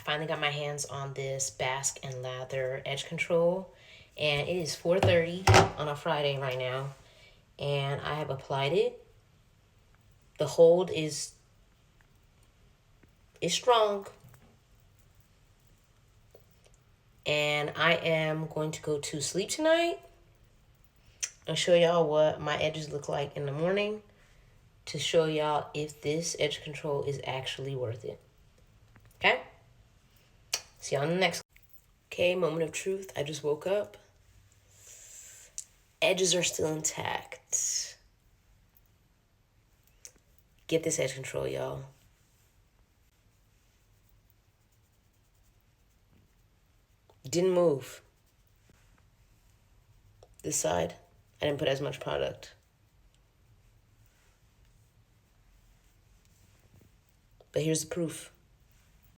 finally got my hands on this Bask and Lather edge control, and it is 4:30 on a Friday right now, and I have applied it. The hold is strong, and I am going to go to sleep tonight and show y'all what my edges look like in the morning to show y'all if this edge control is actually worth it. Okay? See y'all in the next. Okay, moment of truth. I just woke up. Edges are still intact. Get this edge control, y'all. Didn't move. This side, I didn't put as much product. But here's the proof.